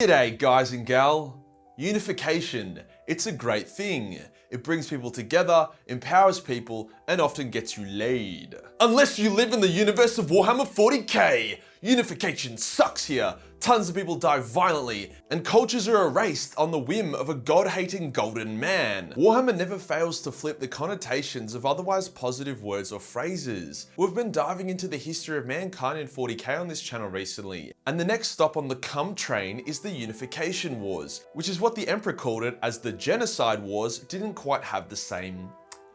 G'day guys and gal. Unification. It's a great thing. It brings people together, empowers people, and often gets you laid. Unless you live in the universe of Warhammer 40k, unification sucks here. Tons of people die violently, and cultures are erased on the whim of a god-hating golden man. Warhammer never fails to flip the connotations of otherwise positive words or phrases. We've been diving into the history of mankind in 40k on this channel recently, and the next stop on the come train is the Unification Wars, which is what the Emperor called it, as the Genocide Wars didn't quite have the same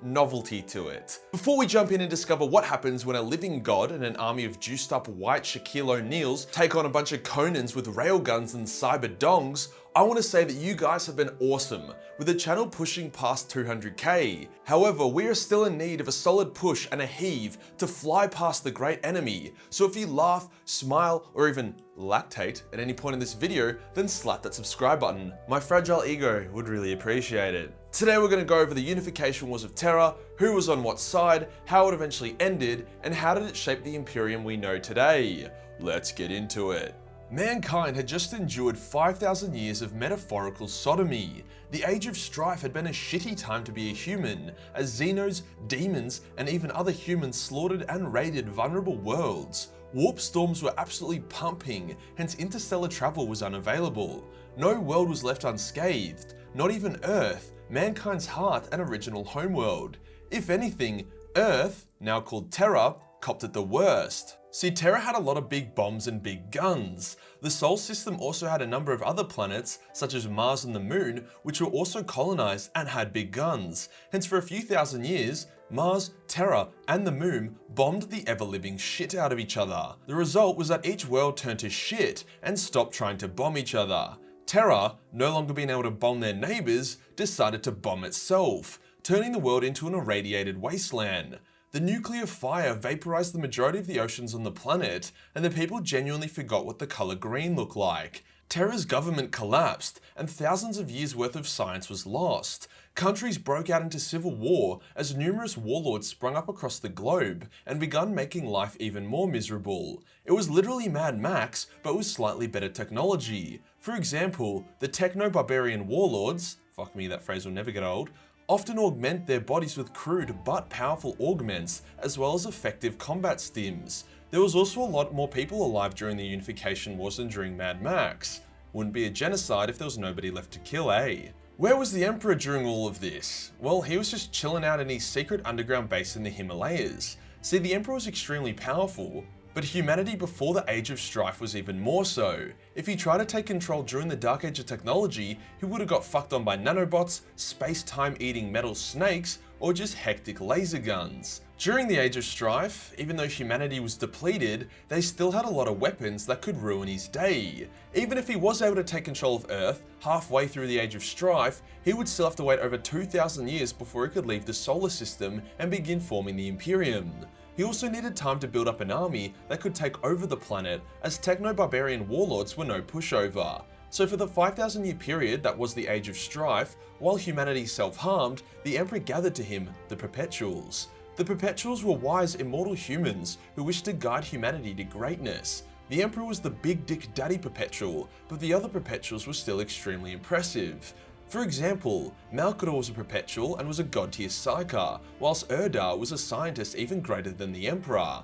novelty to it. Before we jump in and discover what happens when a living god and an army of juiced up white Shaquille O'Neals take on a bunch of Conans with railguns and cyber dongs, I want to say that you guys have been awesome, with the channel pushing past 200k. However, we are still in need of a solid push and a heave to fly past the great enemy, so if you laugh, smile, or even lactate at any point in this video, then slap that subscribe button. My fragile ego would really appreciate it. Today we're going to go over the Unification Wars of Terra, who was on what side, how it eventually ended, and how did it shape the Imperium we know today. Let's get into it. Mankind had just endured 5,000 years of metaphorical sodomy. The Age of Strife had been a shitty time to be a human, as Xenos, demons, and even other humans slaughtered and raided vulnerable worlds. Warp storms were absolutely pumping, hence interstellar travel was unavailable. No world was left unscathed, not even Earth, mankind's heart and original homeworld. If anything, Earth, now called Terra, copped it the worst. See, Terra had a lot of big bombs and big guns. The Sol system also had a number of other planets, such as Mars and the Moon, which were also colonized and had big guns. Hence, for a few thousand years, Mars, Terra, and the Moon bombed the ever-living shit out of each other. The result was that each world turned to shit and stopped trying to bomb each other. Terra, no longer being able to bomb their neighbors, decided to bomb itself, turning the world into an irradiated wasteland. The nuclear fire vaporized the majority of the oceans on the planet, and the people genuinely forgot what the color green looked like. Terra's government collapsed, and thousands of years worth of science was lost. Countries broke out into civil war as numerous warlords sprung up across the globe and begun making life even more miserable. It was literally Mad Max, but with slightly better technology. For example, the techno-barbarian warlords, fuck me, that phrase will never get old, often augment their bodies with crude but powerful augments, as well as effective combat stims. There was also a lot more people alive during the Unification Wars than during Mad Max. Wouldn't be a genocide if there was nobody left to kill, eh? Where was the Emperor during all of this? Well, he was just chilling out in his secret underground base in the Himalayas. See, the Emperor was extremely powerful, but humanity before the Age of Strife was even more so. If he tried to take control during the Dark Age of technology, he would have got fucked on by nanobots, space-time eating metal snakes, or just hectic laser guns. During the Age of Strife, even though humanity was depleted, they still had a lot of weapons that could ruin his day. Even if he was able to take control of Earth halfway through the Age of Strife, he would still have to wait over 2,000 years before he could leave the solar system and begin forming the Imperium. He also needed time to build up an army that could take over the planet, as techno-barbarian warlords were no pushover. So for the 5,000 year period that was the Age of Strife, while humanity self-harmed, the Emperor gathered to him the Perpetuals. The Perpetuals were wise, immortal humans who wished to guide humanity to greatness. The Emperor was the big dick daddy Perpetual, but the other Perpetuals were still extremely impressive. For example, Malkador was a Perpetual and was a god-tier psyker, whilst Erdar was a scientist even greater than the Emperor.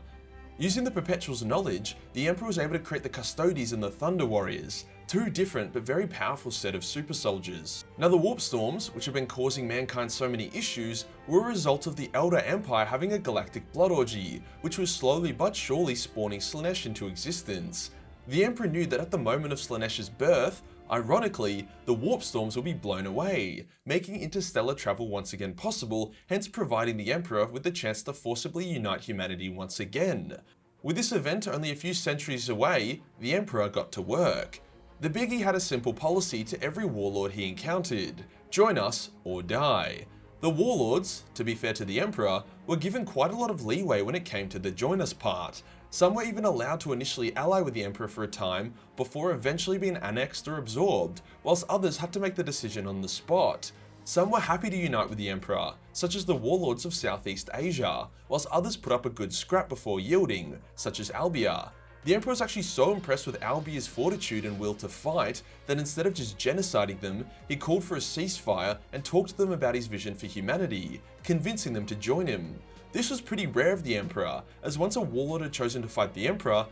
Using the Perpetual's knowledge, the Emperor was able to create the Custodes and the Thunder Warriors, two different but very powerful set of super soldiers. Now the warp storms, which have been causing mankind so many issues, were a result of the Elder Empire having a galactic blood orgy, which was slowly but surely spawning Slaanesh into existence. The Emperor knew that at the moment of Slaanesh's birth, ironically, the warp storms will be blown away, making interstellar travel once again possible, hence providing the Emperor with the chance to forcibly unite humanity once again. With this event only a few centuries away, the Emperor got to work. The Biggie had a simple policy to every warlord he encountered: join us or die. The warlords, to be fair to the Emperor, were given quite a lot of leeway when it came to the join us part. Some were even allowed to initially ally with the Emperor for a time before eventually being annexed or absorbed, whilst others had to make the decision on the spot. Some were happy to unite with the Emperor, such as the warlords of Southeast Asia, whilst others put up a good scrap before yielding, such as Albia. The Emperor was actually so impressed with Albier's fortitude and will to fight that instead of just genociding them, he called for a ceasefire and talked to them about his vision for humanity, convincing them to join him. This was pretty rare of the Emperor, as once a warlord had chosen to fight the Emperor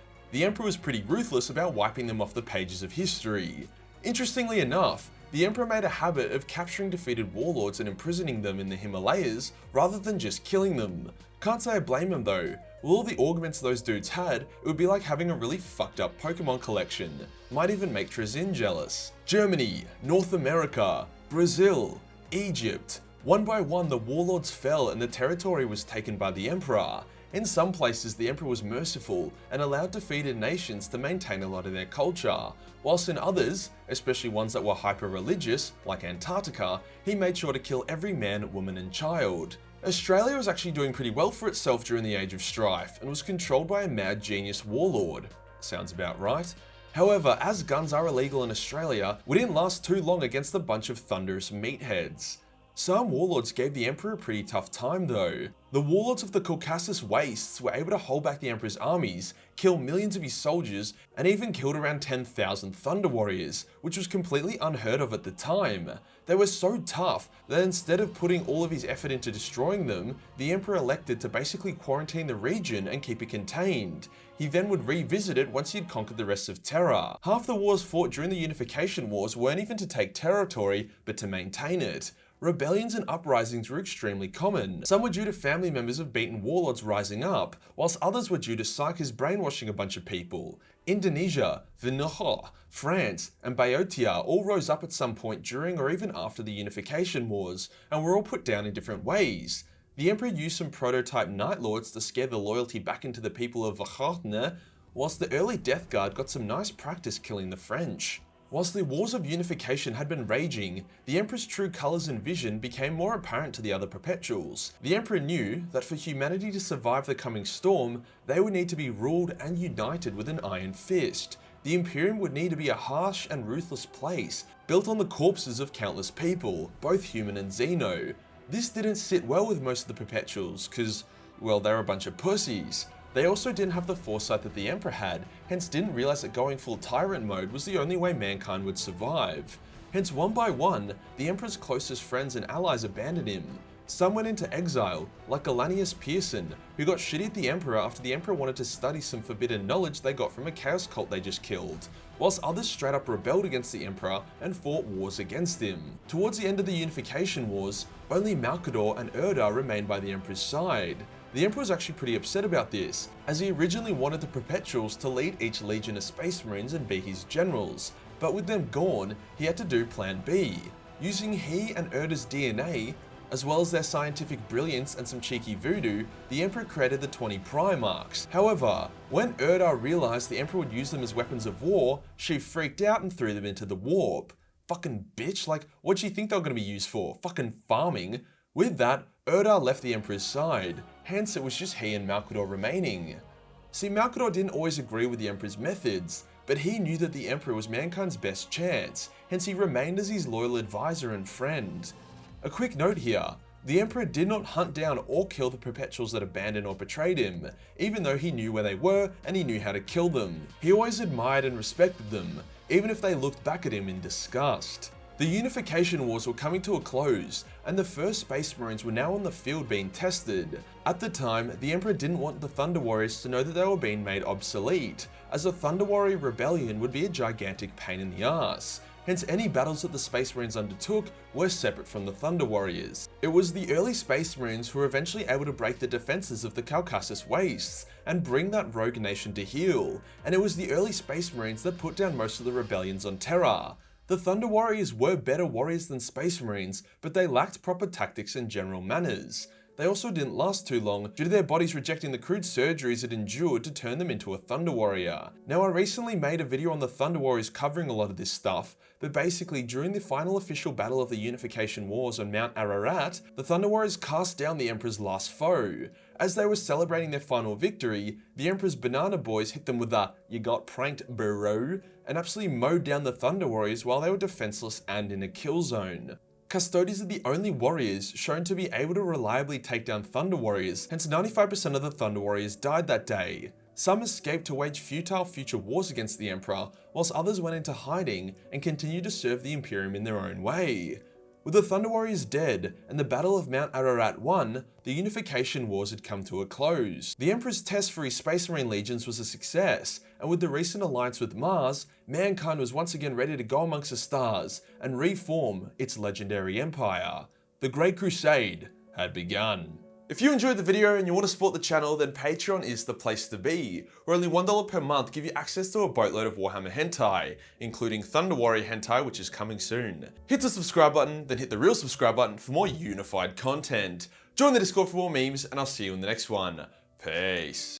was pretty ruthless about wiping them off the pages of history. Interestingly enough, the Emperor made a habit of capturing defeated warlords and imprisoning them in the Himalayas rather than just killing them. Can't say I blame him though. With all the augments those dudes had, it would be like having a really fucked up Pokemon collection. Might even make Trezin jealous. Germany, North America, Brazil, Egypt. One by one the warlords fell and the territory was taken by the Emperor. In some places the Emperor was merciful and allowed defeated nations to maintain a lot of their culture, whilst in others, especially ones that were hyper-religious, like Antarctica, he made sure to kill every man, woman and child. Australia was actually doing pretty well for itself during the Age of Strife and was controlled by a mad genius warlord. Sounds about right. However, as guns are illegal in Australia, we didn't last too long against a bunch of thunderous meatheads. Some warlords gave the Emperor a pretty tough time though. The warlords of the Caucasus Wastes were able to hold back the Emperor's armies, kill millions of his soldiers, and even killed around 10,000 Thunder Warriors, which was completely unheard of at the time. They were so tough that instead of putting all of his effort into destroying them, the Emperor elected to basically quarantine the region and keep it contained. He then would revisit it once he had conquered the rest of Terra. Half the wars fought during the Unification Wars weren't even to take territory, but to maintain it. Rebellions and uprisings were extremely common. Some were due to family members of beaten warlords rising up, whilst others were due to psychers brainwashing a bunch of people. Indonesia, Venezuela, France, and Boeotia all rose up at some point during or even after the Unification Wars, and were all put down in different ways. The Emperor used some prototype Night Lords to scare the loyalty back into the people of Warhammer, whilst the early Death Guard got some nice practice killing the French. Whilst the wars of unification had been raging, the Emperor's true colours and vision became more apparent to the other Perpetuals. The Emperor knew that for humanity to survive the coming storm, they would need to be ruled and united with an iron fist. The Imperium would need to be a harsh and ruthless place, built on the corpses of countless people, both human and Xeno. This didn't sit well with most of the Perpetuals, cause, well, they're a bunch of pussies. They also didn't have the foresight that the Emperor had, hence didn't realize that going full tyrant mode was the only way mankind would survive. Hence one by one, the Emperor's closest friends and allies abandoned him. Some went into exile, like Galanius Pearson, who got shitty at the Emperor after the Emperor wanted to study some forbidden knowledge they got from a chaos cult they just killed, whilst others straight up rebelled against the Emperor and fought wars against him. Towards the end of the Unification Wars, only Malkador and Urdar remained by the Emperor's side. The Emperor was actually pretty upset about this, as he originally wanted the Perpetuals to lead each legion of Space Marines and be his generals, but with them gone, he had to do Plan B. Using he and Urdar's DNA, as well as their scientific brilliance and some cheeky voodoo, the Emperor created the 20 Primarchs. However, when Urdar realized the Emperor would use them as weapons of war, she freaked out and threw them into the warp. Fucking bitch, like, what'd she think they were gonna be used for? Fucking farming? With that, Urdar left the Emperor's side, hence it was just he and Malkador remaining. See, Malkador didn't always agree with the Emperor's methods, but he knew that the Emperor was mankind's best chance, hence he remained as his loyal advisor and friend. A quick note here, the Emperor did not hunt down or kill the Perpetuals that abandoned or betrayed him, even though he knew where they were and he knew how to kill them. He always admired and respected them, even if they looked back at him in disgust. The Unification Wars were coming to a close, and the first Space Marines were now on the field being tested. At the time, the Emperor didn't want the Thunder Warriors to know that they were being made obsolete, as a Thunder Warrior rebellion would be a gigantic pain in the ass. Hence any battles that the Space Marines undertook were separate from the Thunder Warriors. It was the early Space Marines who were eventually able to break the defenses of the Caucasus Wastes and bring that rogue nation to heel, and it was the early Space Marines that put down most of the rebellions on Terra. The Thunder Warriors were better warriors than Space Marines, but they lacked proper tactics and general manners. They also didn't last too long due to their bodies rejecting the crude surgeries it endured to turn them into a Thunder Warrior. Now, I recently made a video on the Thunder Warriors covering a lot of this stuff, but basically during the final official battle of the Unification Wars on Mount Ararat, the Thunder Warriors cast down the Emperor's last foe. As they were celebrating their final victory, the Emperor's banana boys hit them with a "you got pranked, bro," and absolutely mowed down the Thunder Warriors while they were defenseless and in a kill zone. Custodes are the only warriors shown to be able to reliably take down Thunder Warriors, hence 95% of the Thunder Warriors died that day. Some escaped to wage futile future wars against the Emperor, whilst others went into hiding and continued to serve the Imperium in their own way. With the Thunder Warriors dead and the Battle of Mount Ararat won, the Unification Wars had come to a close. The Emperor's test for his Space Marine legions was a success, and with the recent alliance with Mars, mankind was once again ready to go amongst the stars and reform its legendary empire. The Great Crusade had begun. If you enjoyed the video and you want to support the channel, then Patreon is the place to be, where only $1 per month give you access to a boatload of Warhammer hentai, including Thunder Warrior hentai, which is coming soon. Hit the subscribe button, then hit the real subscribe button for more unified content. Join the Discord for more memes, and I'll see you in the next one. Peace.